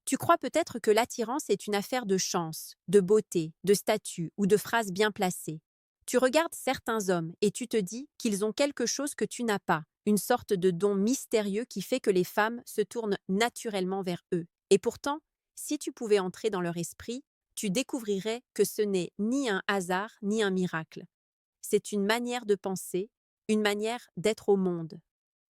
Tu crois peut-être que l'attirance est une affaire de chance, de beauté, de statut ou de phrases bien placées. Tu regardes certains hommes et tu te dis qu'ils ont quelque chose que tu n'as pas, une sorte de don mystérieux qui fait que les femmes se tournent naturellement vers eux. Et pourtant, si tu pouvais entrer dans leur esprit, tu découvrirais que ce n'est ni un hasard ni un miracle. C'est une manière de penser, une manière d'être au monde,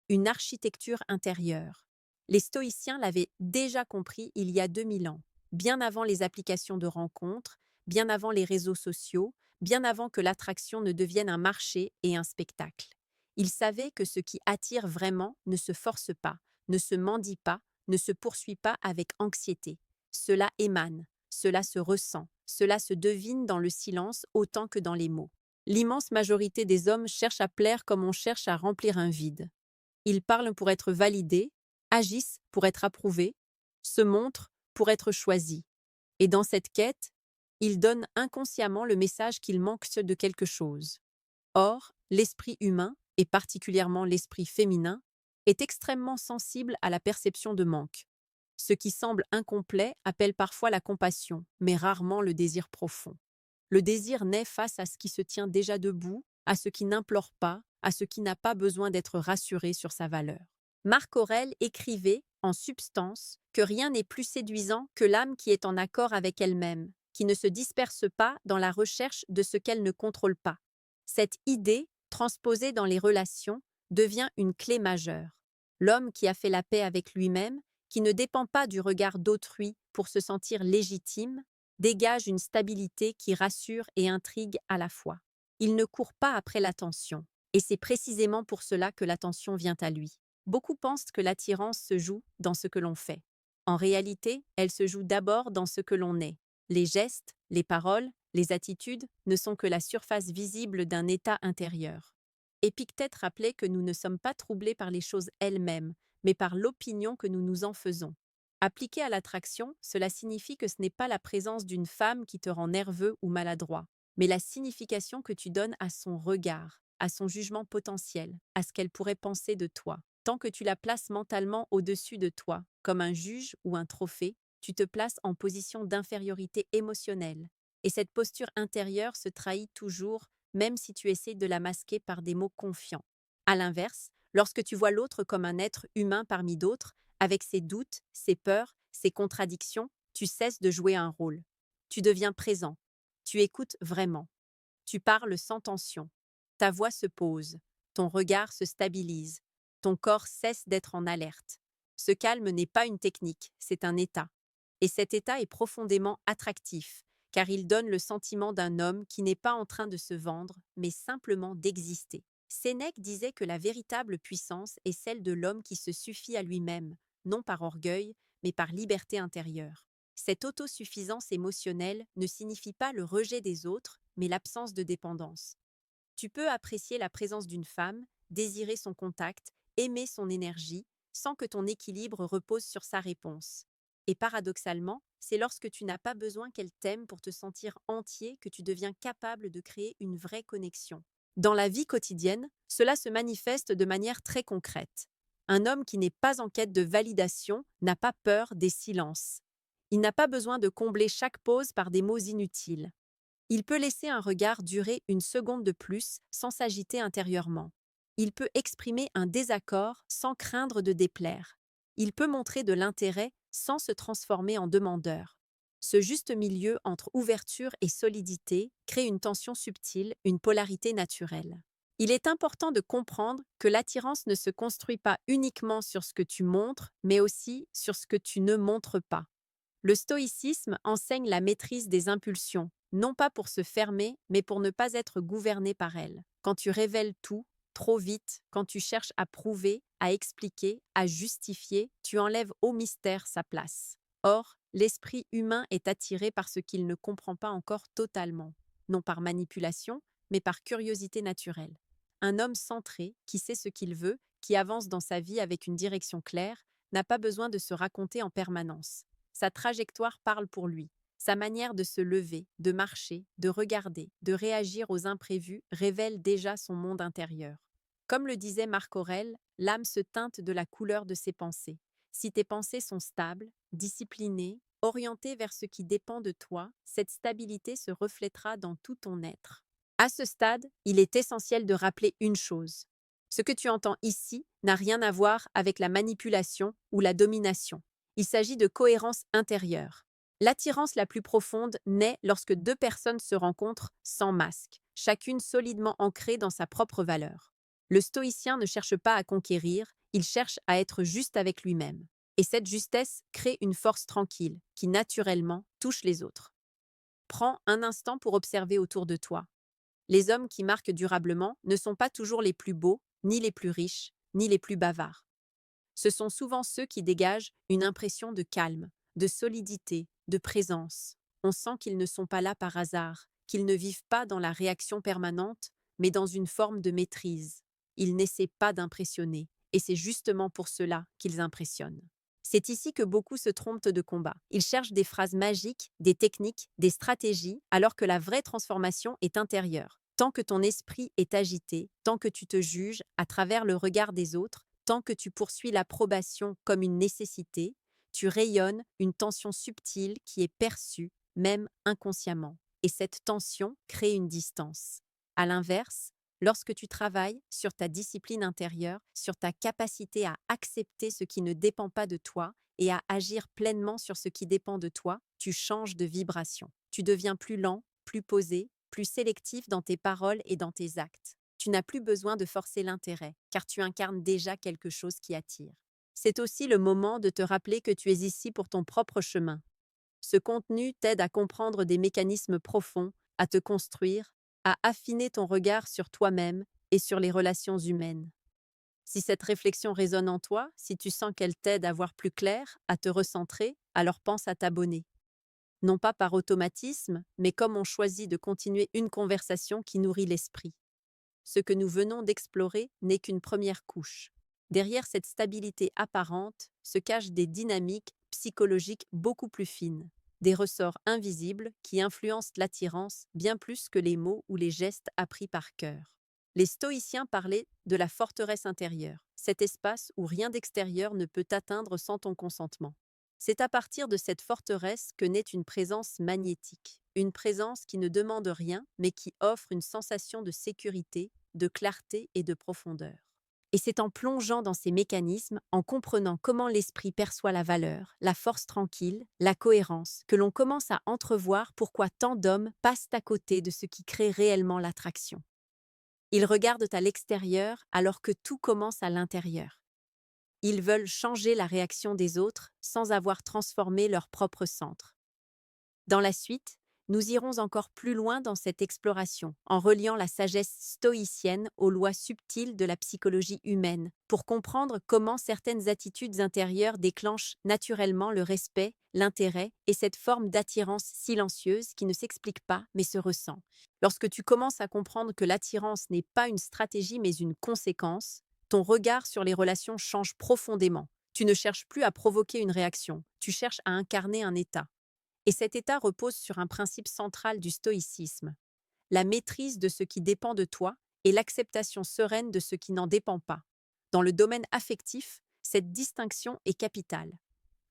une architecture intérieure. Les stoïciens l'avaient déjà compris il y a 2000 ans, bien avant les applications de rencontres, bien avant les réseaux sociaux, bien avant que l'attraction ne devienne un marché et un spectacle. Ils savaient que ce qui attire vraiment ne se force pas, ne se mendie pas, ne se poursuit pas avec anxiété. Cela émane, cela se ressent, cela se devine dans le silence autant que dans les mots. L'immense majorité des hommes cherchent à plaire comme on cherche à remplir un vide. Ils parlent pour être validés, agissent pour être approuvés, se montrent pour être choisis. Et dans cette quête, ils donnent inconsciemment le message qu'il manque de quelque chose. Or, l'esprit humain, et particulièrement l'esprit féminin, est extrêmement sensible à la perception de manque. Ce qui semble incomplet appelle parfois la compassion, mais rarement le désir profond. Le désir naît face à ce qui se tient déjà debout, à ce qui n'implore pas, à ce qui n'a pas besoin d'être rassuré sur sa valeur. Marc Aurèle écrivait, en substance, que rien n'est plus séduisant que l'âme qui est en accord avec elle-même, qui ne se disperse pas dans la recherche de ce qu'elle ne contrôle pas. Cette idée, transposée dans les relations, devient une clé majeure. L'homme qui a fait la paix avec lui-même, qui ne dépend pas du regard d'autrui pour se sentir légitime, dégage une stabilité qui rassure et intrigue à la fois. Il ne court pas après l'attention, et c'est précisément pour cela que l'attention vient à lui. Beaucoup pensent que l'attirance se joue dans ce que l'on fait. En réalité, elle se joue d'abord dans ce que l'on est. Les gestes, les paroles, les attitudes ne sont que la surface visible d'un état intérieur. Épictète rappelait que nous ne sommes pas troublés par les choses elles-mêmes, mais par l'opinion que nous nous en faisons. Appliqué à l'attraction, cela signifie que ce n'est pas la présence d'une femme qui te rend nerveux ou maladroit, mais la signification que tu donnes à son regard, à son jugement potentiel, à ce qu'elle pourrait penser de toi. Tant que tu la places mentalement au-dessus de toi, comme un juge ou un trophée, tu te places en position d'infériorité émotionnelle. Et cette posture intérieure se trahit toujours, même si tu essaies de la masquer par des mots confiants. À l'inverse, lorsque tu vois l'autre comme un être humain parmi d'autres, avec ses doutes, ses peurs, ses contradictions, tu cesses de jouer un rôle. Tu deviens présent. Tu écoutes vraiment. Tu parles sans tension. Ta voix se pose. Ton regard se stabilise. Ton corps cesse d'être en alerte. Ce calme n'est pas une technique, c'est un état. Et cet état est profondément attractif, car il donne le sentiment d'un homme qui n'est pas en train de se vendre, mais simplement d'exister. Sénèque disait que la véritable puissance est celle de l'homme qui se suffit à lui-même, non par orgueil, mais par liberté intérieure. Cette autosuffisance émotionnelle ne signifie pas le rejet des autres, mais l'absence de dépendance. Tu peux apprécier la présence d'une femme, désirer son contact, aimer son énergie, sans que ton équilibre repose sur sa réponse. Et paradoxalement, c'est lorsque tu n'as pas besoin qu'elle t'aime pour te sentir entier que tu deviens capable de créer une vraie connexion. Dans la vie quotidienne, cela se manifeste de manière très concrète. Un homme qui n'est pas en quête de validation n'a pas peur des silences. Il n'a pas besoin de combler chaque pause par des mots inutiles. Il peut laisser un regard durer une seconde de plus sans s'agiter intérieurement. Il peut exprimer un désaccord sans craindre de déplaire. Il peut montrer de l'intérêt sans se transformer en demandeur. Ce juste milieu entre ouverture et solidité crée une tension subtile, une polarité naturelle. Il est important de comprendre que l'attirance ne se construit pas uniquement sur ce que tu montres, mais aussi sur ce que tu ne montres pas. Le stoïcisme enseigne la maîtrise des impulsions, non pas pour se fermer, mais pour ne pas être gouverné par elles. Quand tu révèles tout, trop vite, quand tu cherches à prouver, à expliquer, à justifier, tu enlèves au mystère sa place. Or, l'esprit humain est attiré par ce qu'il ne comprend pas encore totalement, non par manipulation, mais par curiosité naturelle. Un homme centré, qui sait ce qu'il veut, qui avance dans sa vie avec une direction claire, n'a pas besoin de se raconter en permanence. Sa trajectoire parle pour lui. Sa manière de se lever, de marcher, de regarder, de réagir aux imprévus révèle déjà son monde intérieur. Comme le disait Marc Aurèle, l'âme se teinte de la couleur de ses pensées. Si tes pensées sont stables, disciplinées, orientées vers ce qui dépend de toi, cette stabilité se reflètera dans tout ton être. À ce stade, il est essentiel de rappeler une chose. Ce que tu entends ici n'a rien à voir avec la manipulation ou la domination. Il s'agit de cohérence intérieure. L'attirance la plus profonde naît lorsque deux personnes se rencontrent sans masque, chacune solidement ancrée dans sa propre valeur. Le stoïcien ne cherche pas à conquérir, il cherche à être juste avec lui-même. Et cette justesse crée une force tranquille qui, naturellement, touche les autres. Prends un instant pour observer autour de toi. Les hommes qui marquent durablement ne sont pas toujours les plus beaux, ni les plus riches, ni les plus bavards. Ce sont souvent ceux qui dégagent une impression de calme, de solidité, de présence. On sent qu'ils ne sont pas là par hasard, qu'ils ne vivent pas dans la réaction permanente, mais dans une forme de maîtrise. Ils n'essaient pas d'impressionner, et c'est justement pour cela qu'ils impressionnent. C'est ici que beaucoup se trompent de combat. Ils cherchent des phrases magiques, des techniques, des stratégies, alors que la vraie transformation est intérieure. Tant que ton esprit est agité, tant que tu te juges à travers le regard des autres, tant que tu poursuis l'approbation comme une nécessité, tu rayonnes une tension subtile qui est perçue, même inconsciemment. Et cette tension crée une distance. À l'inverse, lorsque tu travailles sur ta discipline intérieure, sur ta capacité à accepter ce qui ne dépend pas de toi et à agir pleinement sur ce qui dépend de toi, tu changes de vibration. Tu deviens plus lent, plus posé, plus sélectif dans tes paroles et dans tes actes. Tu n'as plus besoin de forcer l'intérêt, car tu incarnes déjà quelque chose qui attire. C'est aussi le moment de te rappeler que tu es ici pour ton propre chemin. Ce contenu t'aide à comprendre des mécanismes profonds, à te construire, à affiner ton regard sur toi-même et sur les relations humaines. Si cette réflexion résonne en toi, si tu sens qu'elle t'aide à voir plus clair, à te recentrer, alors pense à t'abonner. Non pas par automatisme, mais comme on choisit de continuer une conversation qui nourrit l'esprit. Ce que nous venons d'explorer n'est qu'une première couche. Derrière cette stabilité apparente se cachent des dynamiques psychologiques beaucoup plus fines, des ressorts invisibles qui influencent l'attirance bien plus que les mots ou les gestes appris par cœur. Les stoïciens parlaient de la forteresse intérieure, cet espace où rien d'extérieur ne peut t'atteindre sans ton consentement. C'est à partir de cette forteresse que naît une présence magnétique, une présence qui ne demande rien, mais qui offre une sensation de sécurité, de clarté et de profondeur. Et c'est en plongeant dans ces mécanismes, en comprenant comment l'esprit perçoit la valeur, la force tranquille, la cohérence, que l'on commence à entrevoir pourquoi tant d'hommes passent à côté de ce qui crée réellement l'attraction. Ils regardent à l'extérieur alors que tout commence à l'intérieur. Ils veulent changer la réaction des autres sans avoir transformé leur propre centre. Dans la suite, nous irons encore plus loin dans cette exploration, en reliant la sagesse stoïcienne aux lois subtiles de la psychologie humaine, pour comprendre comment certaines attitudes intérieures déclenchent naturellement le respect, l'intérêt et cette forme d'attirance silencieuse qui ne s'explique pas mais se ressent. Lorsque tu commences à comprendre que l'attirance n'est pas une stratégie mais une conséquence, ton regard sur les relations change profondément. Tu ne cherches plus à provoquer une réaction, tu cherches à incarner un état. Et cet état repose sur un principe central du stoïcisme, la maîtrise de ce qui dépend de toi et l'acceptation sereine de ce qui n'en dépend pas. Dans le domaine affectif, cette distinction est capitale.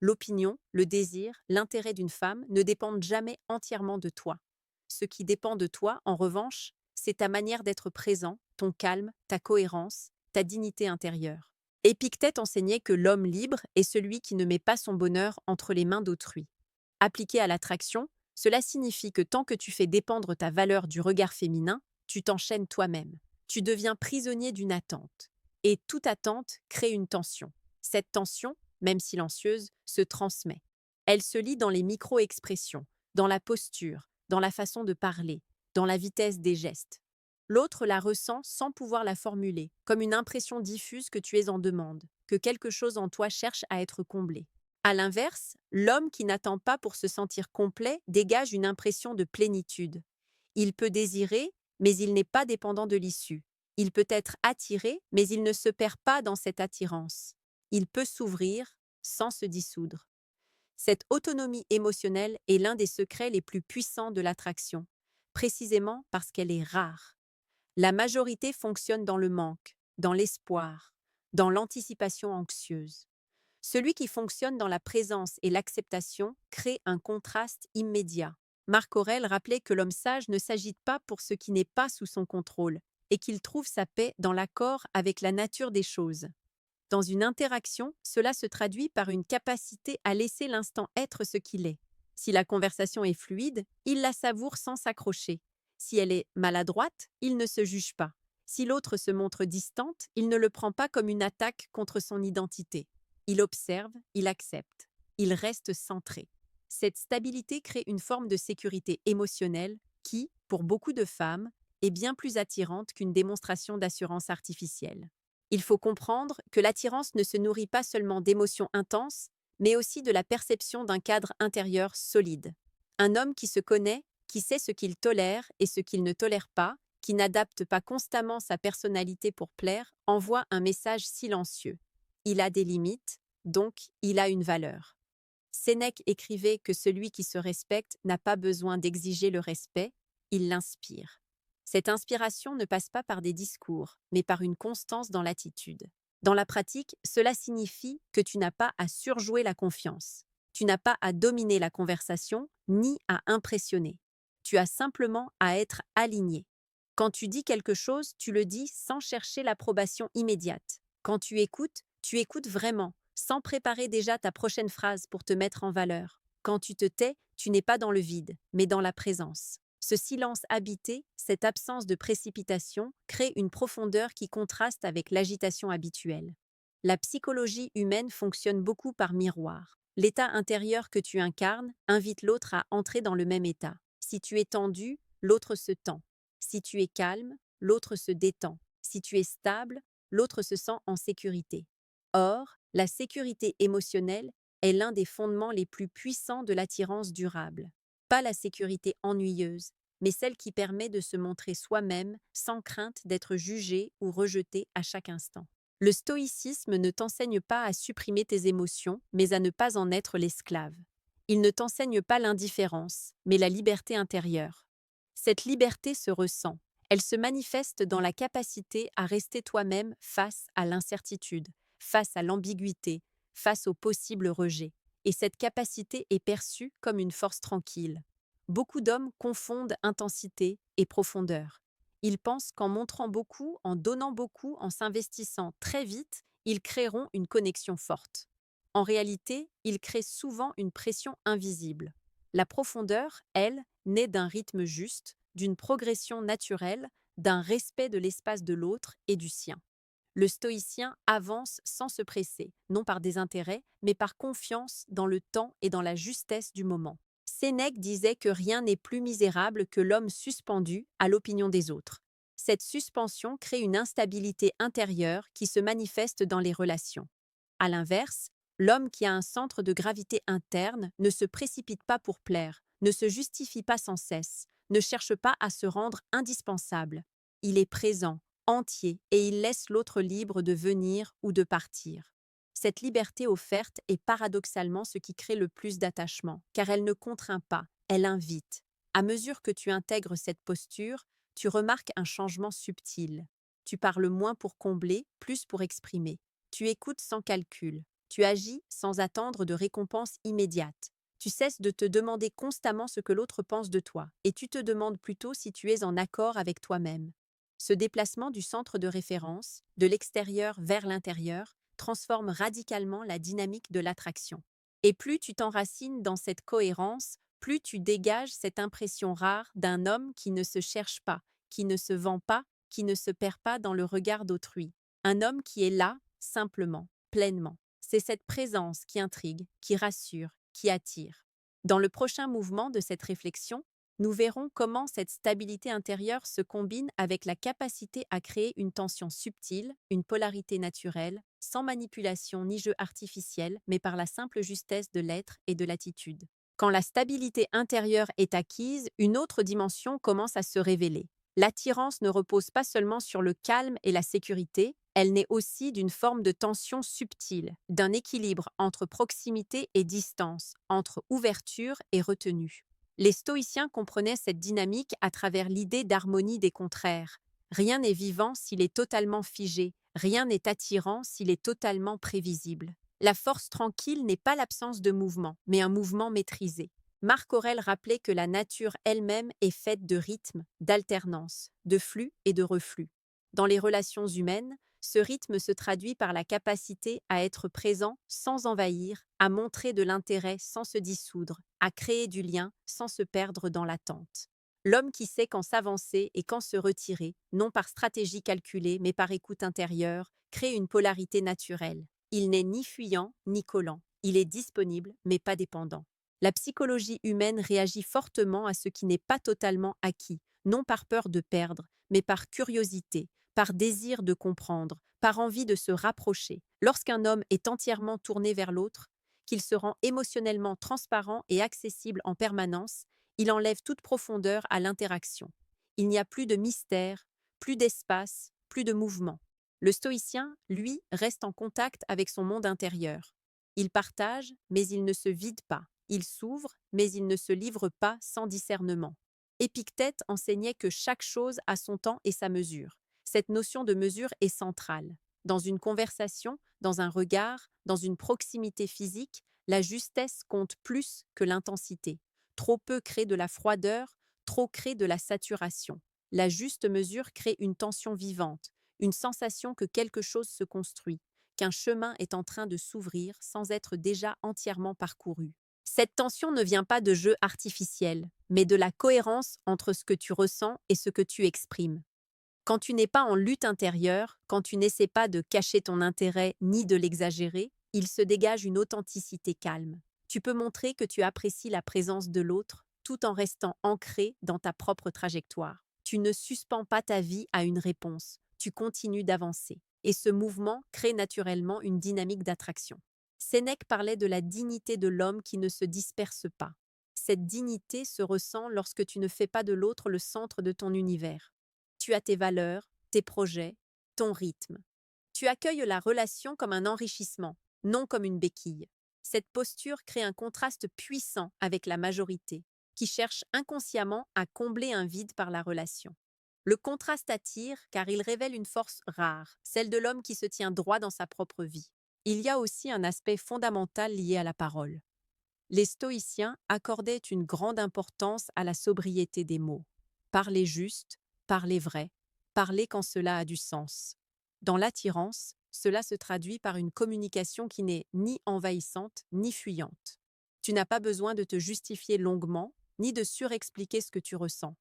L'opinion, le désir, l'intérêt d'une femme ne dépendent jamais entièrement de toi. Ce qui dépend de toi, en revanche, c'est ta manière d'être présent, ton calme, ta cohérence, ta dignité intérieure. Épictète enseignait que l'homme libre est celui qui ne met pas son bonheur entre les mains d'autrui. Appliqué à l'attraction, cela signifie que tant que tu fais dépendre ta valeur du regard féminin, tu t'enchaînes toi-même. Tu deviens prisonnier d'une attente. Et toute attente crée une tension. Cette tension, même silencieuse, se transmet. Elle se lit dans les micro-expressions, dans la posture, dans la façon de parler, dans la vitesse des gestes. L'autre la ressent sans pouvoir la formuler, comme une impression diffuse que tu es en demande, que quelque chose en toi cherche à être comblé. À l'inverse, l'homme qui n'attend pas pour se sentir complet dégage une impression de plénitude. Il peut désirer, mais il n'est pas dépendant de l'issue. Il peut être attiré, mais il ne se perd pas dans cette attirance. Il peut s'ouvrir sans se dissoudre. Cette autonomie émotionnelle est l'un des secrets les plus puissants de l'attraction, précisément parce qu'elle est rare. La majorité fonctionne dans le manque, dans l'espoir, dans l'anticipation anxieuse. Celui qui fonctionne dans la présence et l'acceptation crée un contraste immédiat. Marc Aurèle rappelait que l'homme sage ne s'agite pas pour ce qui n'est pas sous son contrôle et qu'il trouve sa paix dans l'accord avec la nature des choses. Dans une interaction, cela se traduit par une capacité à laisser l'instant être ce qu'il est. Si la conversation est fluide, il la savoure sans s'accrocher. Si elle est maladroite, il ne se juge pas. Si l'autre se montre distante, il ne le prend pas comme une attaque contre son identité. Il observe, il accepte, il reste centré. Cette stabilité crée une forme de sécurité émotionnelle qui, pour beaucoup de femmes, est bien plus attirante qu'une démonstration d'assurance artificielle. Il faut comprendre que l'attirance ne se nourrit pas seulement d'émotions intenses, mais aussi de la perception d'un cadre intérieur solide. Un homme qui se connaît, qui sait ce qu'il tolère et ce qu'il ne tolère pas, qui n'adapte pas constamment sa personnalité pour plaire, envoie un message silencieux. Il a des limites, donc il a une valeur. Sénèque écrivait que celui qui se respecte n'a pas besoin d'exiger le respect, il l'inspire. Cette inspiration ne passe pas par des discours, mais par une constance dans l'attitude. Dans la pratique, cela signifie que tu n'as pas à surjouer la confiance. Tu n'as pas à dominer la conversation, ni à impressionner. Tu as simplement à être aligné. Quand tu dis quelque chose, tu le dis sans chercher l'approbation immédiate. Quand tu écoutes vraiment, sans préparer déjà ta prochaine phrase pour te mettre en valeur. Quand tu te tais, tu n'es pas dans le vide, mais dans la présence. Ce silence habité, cette absence de précipitation, crée une profondeur qui contraste avec l'agitation habituelle. La psychologie humaine fonctionne beaucoup par miroir. L'état intérieur que tu incarnes invite l'autre à entrer dans le même état. Si tu es tendu, l'autre se tend. Si tu es calme, l'autre se détend. Si tu es stable, l'autre se sent en sécurité. Or, la sécurité émotionnelle est l'un des fondements les plus puissants de l'attirance durable. Pas la sécurité ennuyeuse, mais celle qui permet de se montrer soi-même sans crainte d'être jugé ou rejeté à chaque instant. Le stoïcisme ne t'enseigne pas à supprimer tes émotions, mais à ne pas en être l'esclave. Il ne t'enseigne pas l'indifférence, mais la liberté intérieure. Cette liberté se ressent. Elle se manifeste dans la capacité à rester toi-même face à l'incertitude, face à l'ambiguïté, face au possible rejet. Et cette capacité est perçue comme une force tranquille. Beaucoup d'hommes confondent intensité et profondeur. Ils pensent qu'en montrant beaucoup, en donnant beaucoup, en s'investissant très vite, ils créeront une connexion forte. En réalité, ils créent souvent une pression invisible. La profondeur, elle, naît d'un rythme juste, d'une progression naturelle, d'un respect de l'espace de l'autre et du sien. Le stoïcien avance sans se presser, non par désintérêt, mais par confiance dans le temps et dans la justesse du moment. Sénèque disait que rien n'est plus misérable que l'homme suspendu à l'opinion des autres. Cette suspension crée une instabilité intérieure qui se manifeste dans les relations. À l'inverse, l'homme qui a un centre de gravité interne ne se précipite pas pour plaire, ne se justifie pas sans cesse, ne cherche pas à se rendre indispensable. Il est présent, entier, et il laisse l'autre libre de venir ou de partir. Cette liberté offerte est paradoxalement ce qui crée le plus d'attachement, car elle ne contraint pas, elle invite. À mesure que tu intègres cette posture, tu remarques un changement subtil. Tu parles moins pour combler, plus pour exprimer. Tu écoutes sans calcul. Tu agis sans attendre de récompense immédiate. Tu cesses de te demander constamment ce que l'autre pense de toi, et tu te demandes plutôt si tu es en accord avec toi-même. Ce déplacement du centre de référence, de l'extérieur vers l'intérieur, transforme radicalement la dynamique de l'attraction. Et plus tu t'enracines dans cette cohérence, plus tu dégages cette impression rare d'un homme qui ne se cherche pas, qui ne se vend pas, qui ne se perd pas dans le regard d'autrui. Un homme qui est là, simplement, pleinement. C'est cette présence qui intrigue, qui rassure, qui attire. Dans le prochain mouvement de cette réflexion, nous verrons comment cette stabilité intérieure se combine avec la capacité à créer une tension subtile, une polarité naturelle, sans manipulation ni jeu artificiel, mais par la simple justesse de l'être et de l'attitude. Quand la stabilité intérieure est acquise, une autre dimension commence à se révéler. L'attirance ne repose pas seulement sur le calme et la sécurité, elle naît aussi d'une forme de tension subtile, d'un équilibre entre proximité et distance, entre ouverture et retenue. Les stoïciens comprenaient cette dynamique à travers l'idée d'harmonie des contraires. Rien n'est vivant s'il est totalement figé, rien n'est attirant s'il est totalement prévisible. La force tranquille n'est pas l'absence de mouvement, mais un mouvement maîtrisé. Marc Aurèle rappelait que la nature elle-même est faite de rythme, d'alternance, de flux et de reflux. Dans les relations humaines, ce rythme se traduit par la capacité à être présent sans envahir, à montrer de l'intérêt sans se dissoudre, à créer du lien sans se perdre dans l'attente. L'homme qui sait quand s'avancer et quand se retirer, non par stratégie calculée mais par écoute intérieure, crée une polarité naturelle. Il n'est ni fuyant ni collant. Il est disponible mais pas dépendant. La psychologie humaine réagit fortement à ce qui n'est pas totalement acquis, non par peur de perdre, mais par curiosité, par désir de comprendre, par envie de se rapprocher. Lorsqu'un homme est entièrement tourné vers l'autre, qu'il se rend émotionnellement transparent et accessible en permanence, il enlève toute profondeur à l'interaction. Il n'y a plus de mystère, plus d'espace, plus de mouvement. Le stoïcien, lui, reste en contact avec son monde intérieur. Il partage, mais il ne se vide pas. Il s'ouvre, mais il ne se livre pas sans discernement. Épictète enseignait que chaque chose a son temps et sa mesure. Cette notion de mesure est centrale. Dans une conversation, dans un regard, dans une proximité physique, la justesse compte plus que l'intensité. Trop peu crée de la froideur, trop crée de la saturation. La juste mesure crée une tension vivante, une sensation que quelque chose se construit, qu'un chemin est en train de s'ouvrir sans être déjà entièrement parcouru. Cette tension ne vient pas de jeux artificiels, mais de la cohérence entre ce que tu ressens et ce que tu exprimes. Quand tu n'es pas en lutte intérieure, quand tu n'essaies pas de cacher ton intérêt ni de l'exagérer, il se dégage une authenticité calme. Tu peux montrer que tu apprécies la présence de l'autre tout en restant ancré dans ta propre trajectoire. Tu ne suspends pas ta vie à une réponse, tu continues d'avancer. Et ce mouvement crée naturellement une dynamique d'attraction. Sénèque parlait de la dignité de l'homme qui ne se disperse pas. Cette dignité se ressent lorsque tu ne fais pas de l'autre le centre de ton univers. Tu as tes valeurs, tes projets, ton rythme. Tu accueilles la relation comme un enrichissement, non comme une béquille. Cette posture crée un contraste puissant avec la majorité, qui cherche inconsciemment à combler un vide par la relation. Le contraste attire car il révèle une force rare, celle de l'homme qui se tient droit dans sa propre vie. Il y a aussi un aspect fondamental lié à la parole. Les stoïciens accordaient une grande importance à la sobriété des mots. Parler juste, parler vrai, parler quand cela a du sens. Dans l'attirance, cela se traduit par une communication qui n'est ni envahissante ni fuyante. Tu n'as pas besoin de te justifier longuement, ni de surexpliquer ce que tu ressens.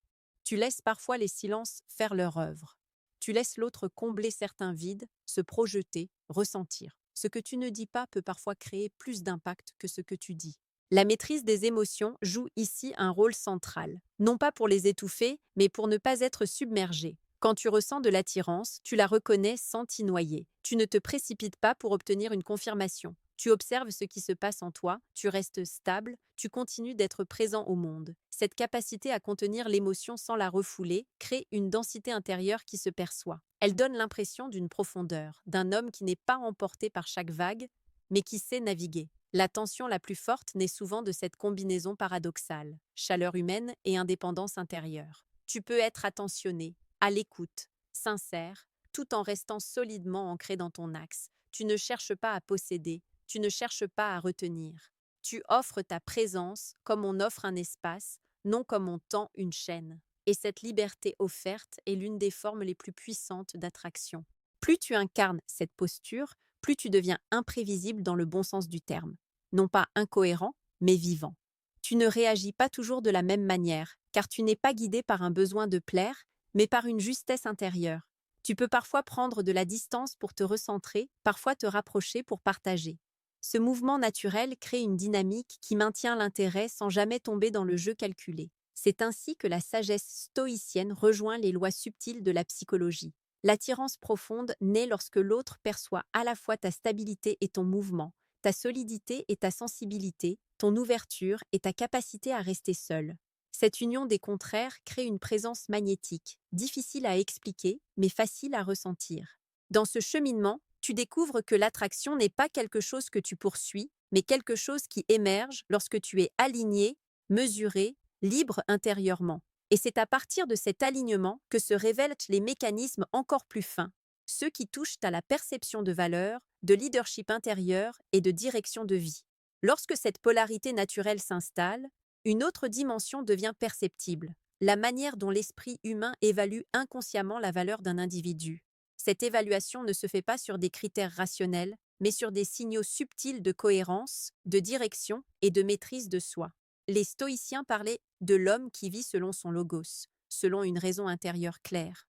Tu laisses parfois les silences faire leur œuvre. Tu laisses l'autre combler certains vides, se projeter, ressentir. Ce que tu ne dis pas peut parfois créer plus d'impact que ce que tu dis. La maîtrise des émotions joue ici un rôle central, non pas pour les étouffer, mais pour ne pas être submergé. Quand tu ressens de l'attirance, tu la reconnais sans t'y noyer. Tu ne te précipites pas pour obtenir une confirmation. Tu observes ce qui se passe en toi, tu restes stable, tu continues d'être présent au monde. Cette capacité à contenir l'émotion sans la refouler crée une densité intérieure qui se perçoit. Elle donne l'impression d'une profondeur, d'un homme qui n'est pas emporté par chaque vague, mais qui sait naviguer. La tension la plus forte naît souvent de cette combinaison paradoxale, chaleur humaine et indépendance intérieure. Tu peux être attentionné, à l'écoute, sincère, tout en restant solidement ancré dans ton axe. Tu ne cherches pas à posséder, tu ne cherches pas à retenir. Tu offres ta présence comme on offre un espace, non comme on tend une chaîne. Et cette liberté offerte est l'une des formes les plus puissantes d'attraction. Plus tu incarnes cette posture, plus tu deviens imprévisible dans le bon sens du terme. Non pas incohérent, mais vivant. Tu ne réagis pas toujours de la même manière, car tu n'es pas guidé par un besoin de plaire, mais par une justesse intérieure. Tu peux parfois prendre de la distance pour te recentrer, parfois te rapprocher pour partager. Ce mouvement naturel crée une dynamique qui maintient l'intérêt sans jamais tomber dans le jeu calculé. C'est ainsi que la sagesse stoïcienne rejoint les lois subtiles de la psychologie. L'attirance profonde naît lorsque l'autre perçoit à la fois ta stabilité et ton mouvement, ta solidité et ta sensibilité, ton ouverture et ta capacité à rester seul. Cette union des contraires crée une présence magnétique, difficile à expliquer, mais facile à ressentir. Dans ce cheminement, tu découvres que l'attraction n'est pas quelque chose que tu poursuis, mais quelque chose qui émerge lorsque tu es aligné, mesuré, libre intérieurement. Et c'est à partir de cet alignement que se révèlent les mécanismes encore plus fins. ceux qui touchent à la perception de valeur, de leadership intérieur et de direction de vie. Lorsque cette polarité naturelle s'installe, une autre dimension devient perceptible, la manière dont l'esprit humain évalue inconsciemment la valeur d'un individu. Cette évaluation ne se fait pas sur des critères rationnels, mais sur des signaux subtils de cohérence, de direction et de maîtrise de soi. Les stoïciens parlaient de l'homme qui vit selon son logos, selon une raison intérieure claire.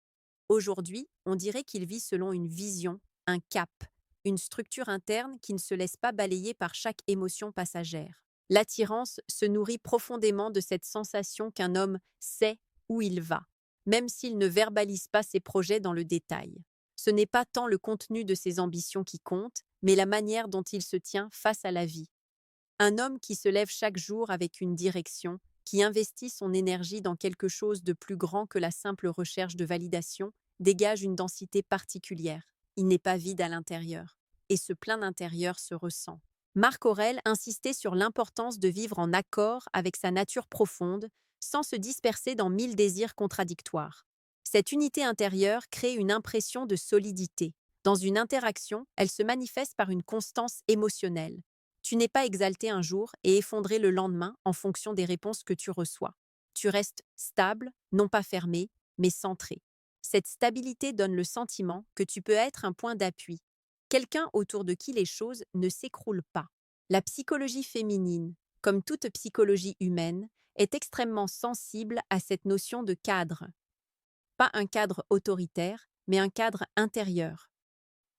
Aujourd'hui, on dirait qu'il vit selon une vision, un cap, une structure interne qui ne se laisse pas balayer par chaque émotion passagère. L'attirance se nourrit profondément de cette sensation qu'un homme sait où il va, même s'il ne verbalise pas ses projets dans le détail. Ce n'est pas tant le contenu de ses ambitions qui compte, mais la manière dont il se tient face à la vie. Un homme qui se lève chaque jour avec une direction, qui investit son énergie dans quelque chose de plus grand que la simple recherche de validation, dégage une densité particulière. Il n'est pas vide à l'intérieur. Et ce plein intérieur se ressent. Marc Aurèle insistait sur l'importance de vivre en accord avec sa nature profonde, sans se disperser dans 1000 désirs contradictoires. Cette unité intérieure crée une impression de solidité. Dans une interaction, elle se manifeste par une constance émotionnelle. Tu n'es pas exalté un jour et effondré le lendemain en fonction des réponses que tu reçois. Tu restes stable, non pas fermé, mais centré. Cette stabilité donne le sentiment que tu peux être un point d'appui, quelqu'un autour de qui les choses ne s'écroulent pas. La psychologie féminine, comme toute psychologie humaine, est extrêmement sensible à cette notion de cadre. Pas un cadre autoritaire, mais un cadre intérieur.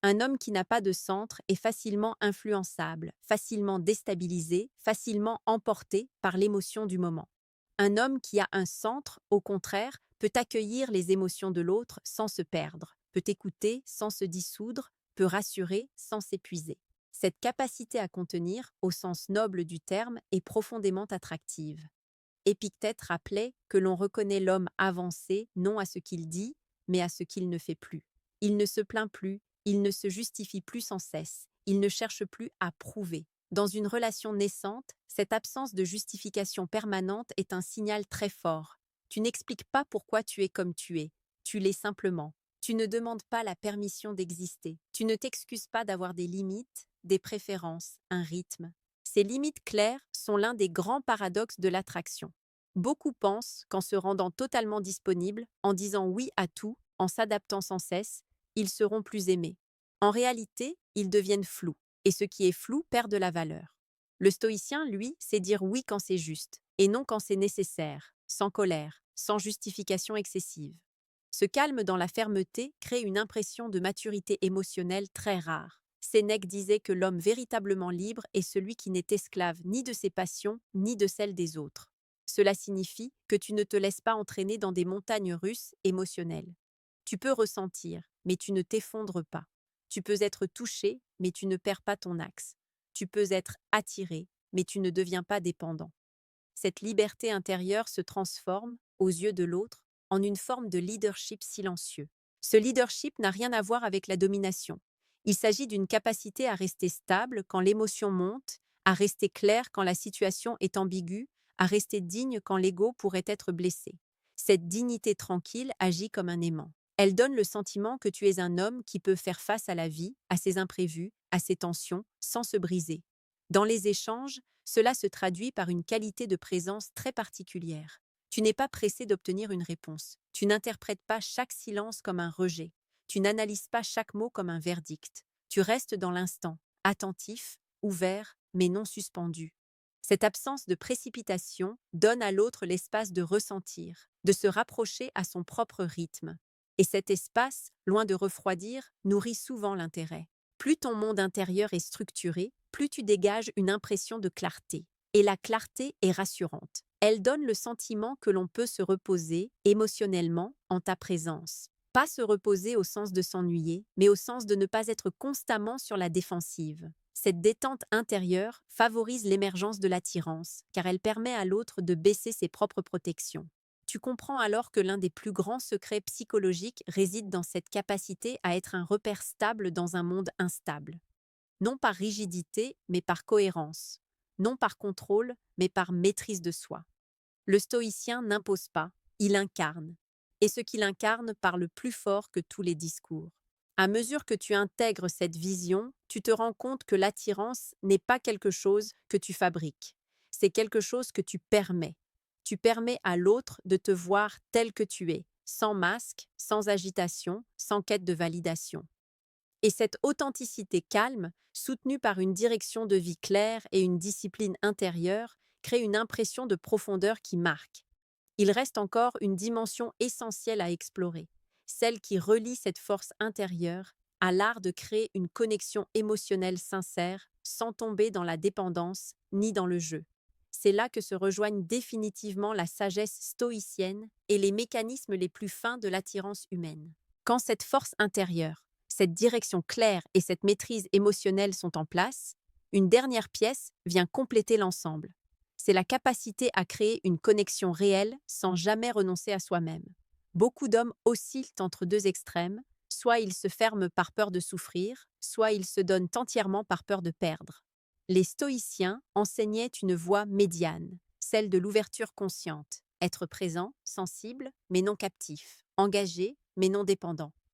Un homme qui n'a pas de centre est facilement influençable, facilement déstabilisé, facilement emporté par l'émotion du moment. Un homme qui a un centre, au contraire, peut accueillir les émotions de l'autre sans se perdre, peut écouter sans se dissoudre, peut rassurer sans s'épuiser. Cette capacité à contenir, au sens noble du terme, est profondément attractive. Épictète rappelait que l'on reconnaît l'homme avancé non à ce qu'il dit, mais à ce qu'il ne fait plus. Il ne se plaint plus, il ne se justifie plus sans cesse, il ne cherche plus à prouver. Dans une relation naissante, cette absence de justification permanente est un signal très fort. Tu n'expliques pas pourquoi tu es comme tu l'es simplement. Tu ne demandes pas la permission d'exister. Tu ne t'excuses pas d'avoir des limites, des préférences, un rythme. Ces limites claires sont l'un des grands paradoxes de l'attraction. Beaucoup pensent qu'en se rendant totalement disponibles, en disant oui à tout, en s'adaptant sans cesse, ils seront plus aimés. En réalité, ils deviennent flous, et ce qui est flou perd de la valeur. Le stoïcien, lui, sait dire oui quand c'est juste, et non quand c'est nécessaire, sans colère, sans justification excessive. Ce calme dans la fermeté crée une impression de maturité émotionnelle très rare. Sénèque disait que l'homme véritablement libre est celui qui n'est esclave ni de ses passions, ni de celles des autres. Cela signifie que tu ne te laisses pas entraîner dans des montagnes russes émotionnelles. Tu peux ressentir, mais tu ne t'effondres pas. Tu peux être touché, mais tu ne perds pas ton axe. Tu peux être attiré, mais tu ne deviens pas dépendant. Cette liberté intérieure se transforme, aux yeux de l'autre, en une forme de leadership silencieux. Ce leadership n'a rien à voir avec la domination. Il s'agit d'une capacité à rester stable quand l'émotion monte, à rester clair quand la situation est ambiguë, à rester digne quand l'ego pourrait être blessé. Cette dignité tranquille agit comme un aimant. Elle donne le sentiment que tu es un homme qui peut faire face à la vie, à ses imprévus, à ses tensions, sans se briser. Dans les échanges, cela se traduit par une qualité de présence très particulière. Tu n'es pas pressé d'obtenir une réponse. Tu n'interprètes pas chaque silence comme un rejet. Tu n'analyses pas chaque mot comme un verdict. Tu restes dans l'instant, attentif, ouvert, mais non suspendu. Cette absence de précipitation donne à l'autre l'espace de ressentir, de se rapprocher à son propre rythme. Et cet espace, loin de refroidir, nourrit souvent l'intérêt. Plus ton monde intérieur est structuré, plus tu dégages une impression de clarté. Et la clarté est rassurante. Elle donne le sentiment que l'on peut se reposer émotionnellement en ta présence. Pas se reposer au sens de s'ennuyer, mais au sens de ne pas être constamment sur la défensive. Cette détente intérieure favorise l'émergence de l'attirance, car elle permet à l'autre de baisser ses propres protections. Tu comprends alors que l'un des plus grands secrets psychologiques réside dans cette capacité à être un repère stable dans un monde instable. Non par rigidité, mais par cohérence. Non par contrôle, mais par maîtrise de soi. Le stoïcien n'impose pas, il incarne. Et ce qu'il incarne parle plus fort que tous les discours. À mesure que tu intègres cette vision, tu te rends compte que l'attirance n'est pas quelque chose que tu fabriques, c'est quelque chose que tu permets. Tu permets à l'autre de te voir tel que tu es, sans masque, sans agitation, sans quête de validation. Et cette authenticité calme, soutenue par une direction de vie claire et une discipline intérieure, crée une impression de profondeur qui marque. Il reste encore une dimension essentielle à explorer, celle qui relie cette force intérieure à l'art de créer une connexion émotionnelle sincère sans tomber dans la dépendance ni dans le jeu. C'est là que se rejoignent définitivement la sagesse stoïcienne et les mécanismes les plus fins de l'attirance humaine. Quand cette force intérieure, cette direction claire et cette maîtrise émotionnelle sont en place, une dernière pièce vient compléter l'ensemble. C'est la capacité à créer une connexion réelle sans jamais renoncer à soi-même. Beaucoup d'hommes oscillent entre deux extrêmes, soit ils se ferment par peur de souffrir, soit ils se donnent entièrement par peur de perdre. Les stoïciens enseignaient une voie médiane, celle de l'ouverture consciente, être présent, sensible, mais non captif, engagé, mais non dépendant.